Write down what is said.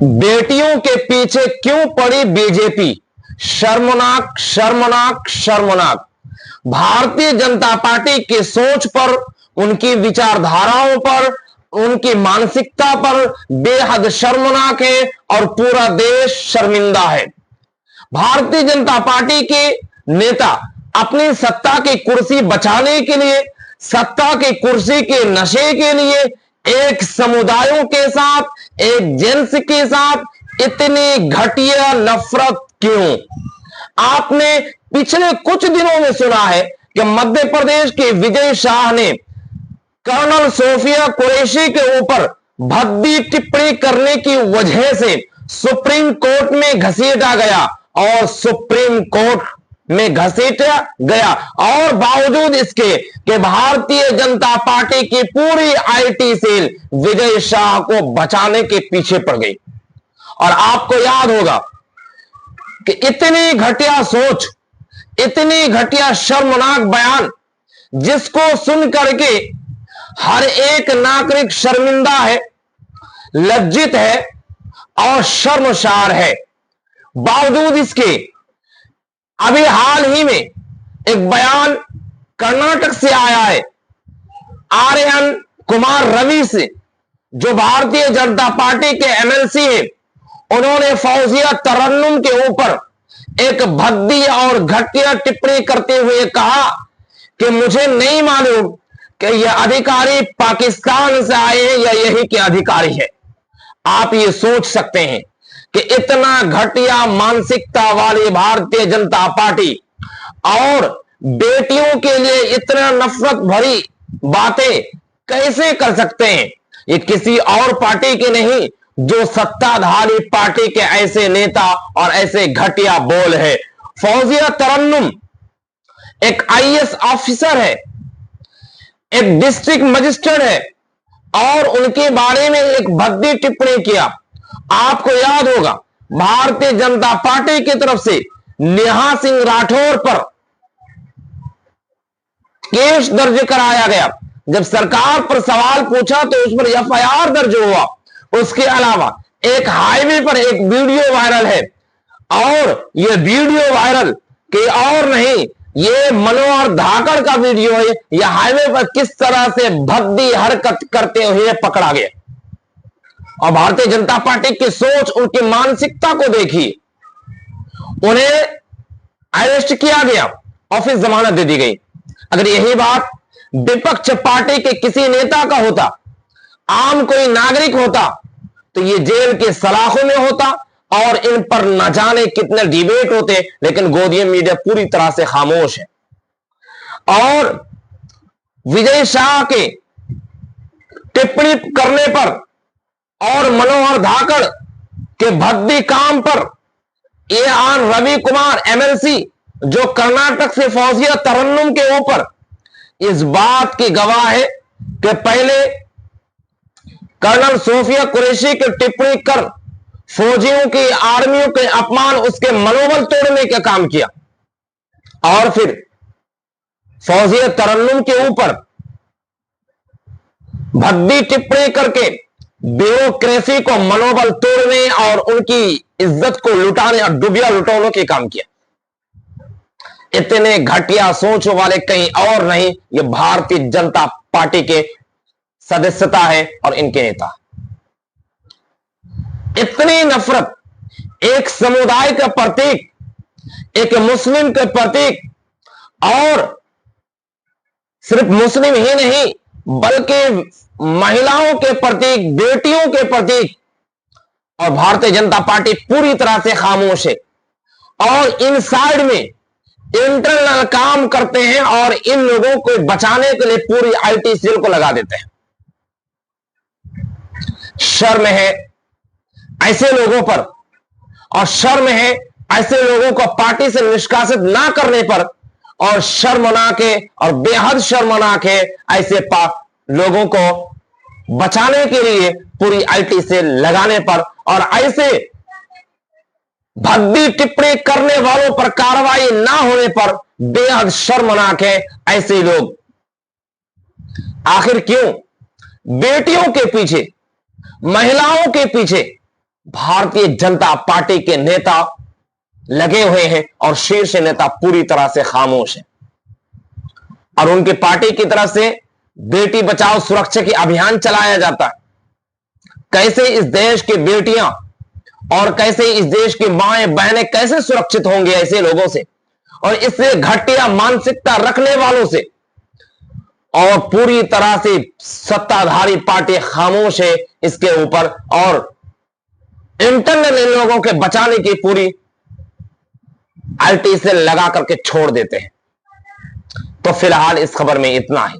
बेटियों के पीछे क्यों पड़ी बीजेपी? शर्मनाक, शर्मनाक, शर्मनाक। भारतीय जनता पार्टी की सोच पर, उनकी विचारधाराओं पर, उनकी मानसिकता पर बेहद शर्मनाक है और पूरा देश शर्मिंदा है। भारतीय जनता पार्टी के नेता अपनी सत्ता की कुर्सी बचाने के लिए, सत्ता की कुर्सी के नशे के लिए एक समुदायों के साथ, एक जेंस के साथ इतनी घटिया नफरत क्यों? आपने पिछले कुछ दिनों में सुना है कि मध्य प्रदेश के विजय शाह ने कर्नल सोफिया कुरैशी के ऊपर भद्दी टिप्पणी करने की वजह से सुप्रीम कोर्ट में घसीटा गया और सुप्रीम कोर्ट में घसीटा गया और बावजूद इसके कि भारतीय जनता पार्टी की पूरी आईटी सेल विजय शाह को बचाने के पीछे पड़ गई। और आपको याद होगा कि इतनी घटिया सोच, इतनी घटिया शर्मनाक बयान, जिसको सुन करके हर एक नागरिक शर्मिंदा है, लज्जित है और शर्मसार है। बावजूद इसके अभी हाल ही में एक बयान कर्नाटक से आया है आर्यन कुमार रवि से, जो भारतीय जनता पार्टी के एमएलसी है। उन्होंने फौजिया तरन्नुम के ऊपर एक भद्दी और घटिया टिप्पणी करते हुए कहा कि मुझे नहीं मालूम कि यह अधिकारी पाकिस्तान से आए हैं या यही के अधिकारी है। आप ये सोच सकते हैं कि इतना घटिया मानसिकता वाली भारतीय जनता पार्टी और बेटियों के लिए इतना नफरत भरी बातें कैसे कर सकते हैं? ये किसी और पार्टी के नहीं, जो सत्ताधारी पार्टी के ऐसे नेता और ऐसे घटिया बोल है। फौजिया तरन्नुम एक आईएएस ऑफिसर है, एक डिस्ट्रिक्ट मजिस्ट्रेट है और उनके बारे में एक भद्दी टिप्पणी किया। आपको याद होगा भारतीय जनता पार्टी की तरफ से नेहा सिंह राठौर पर केस दर्ज कराया गया। जब सरकार पर सवाल पूछा तो उस पर एफआईआर दर्ज हुआ। उसके अलावा एक हाईवे पर एक वीडियो वायरल है और यह वीडियो वायरल के और नहीं, ये मनोहर धाकड़ का वीडियो है। यह हाईवे पर किस तरह से भद्दी हरकत करते हुए पकड़ा गया। और भारतीय जनता पार्टी की सोच, उनकी मानसिकता को देखिए। उन्हें अरेस्ट किया गया, ऑफिस जमानत दे दी गई। अगर यही बात विपक्ष पार्टी के किसी नेता का होता, आम कोई नागरिक होता, तो ये जेल के सलाखों में होता और इन पर न जाने कितने डिबेट होते। लेकिन गोदिया मीडिया पूरी तरह से खामोश है। और विजय शाह के टिप्पणी करने पर और मनोहर धाकड़ के भद्दी काम पर A R Ravi Kumar MLC, जो कर्नाटक से फौजिया तरन्नुम के ऊपर इस बात की गवाह है कि पहले कर्नल सोफिया कुरैशी की टिप्पणी कर फौजियों की, आर्मियों के अपमान, उसके मनोबल तोड़ने का काम किया और फिर फौजिया तरन्नुम के ऊपर भद्दी टिप्पणी करके ब्यूरोक्रेसी को मनोबल तोड़ने और उनकी इज्जत को लुटाने और डुबिया लुटाने के काम किया। इतने घटिया सोच वाले कहीं और नहीं, ये भारतीय जनता पार्टी के सदस्यता है और इनके नेता। इतनी नफरत एक समुदाय का प्रतीक, एक मुस्लिम के प्रतीक, और सिर्फ मुस्लिम ही नहीं बल्कि महिलाओं के प्रतीक, बेटियों के प्रतीक, और भारतीय जनता पार्टी पूरी तरह से खामोश है और इन साइड में इंटरनल काम करते हैं और इन लोगों को बचाने के लिए पूरी आईटी सेल को लगा देते हैं। शर्म है ऐसे लोगों पर, और शर्म है ऐसे लोगों को पार्टी से निष्कासित ना करने पर, और शर्मनाक है और बेहद शर्मनाक है ऐसे लोगों को बचाने के लिए पूरी आईटी सेल लगाने पर, और ऐसे भद्दी टिप्पणी करने वालों पर कार्रवाई ना होने पर बेहद शर्मनाक है ऐसे लोग। आखिर क्यों बेटियों के पीछे, महिलाओं के पीछे भारतीय जनता पार्टी के नेता लगे हुए हैं और शीर्ष नेता पूरी तरह से खामोश हैं। और उनकी पार्टी की तरफ से बेटी बचाओ सुरक्षा की अभियान चलाया जाता है। कैसे इस देश की बेटियां और कैसे इस देश की माएं बहनें कैसे सुरक्षित होंगे ऐसे लोगों से और इससे घटिया मानसिकता रखने वालों से। और पूरी तरह से सत्ताधारी पार्टी खामोश है इसके ऊपर और इंटरनल इन लोगों के बचाने की पूरी आईटी से लगा करके छोड़ देते हैं। तो फिलहाल इस खबर में इतना ही।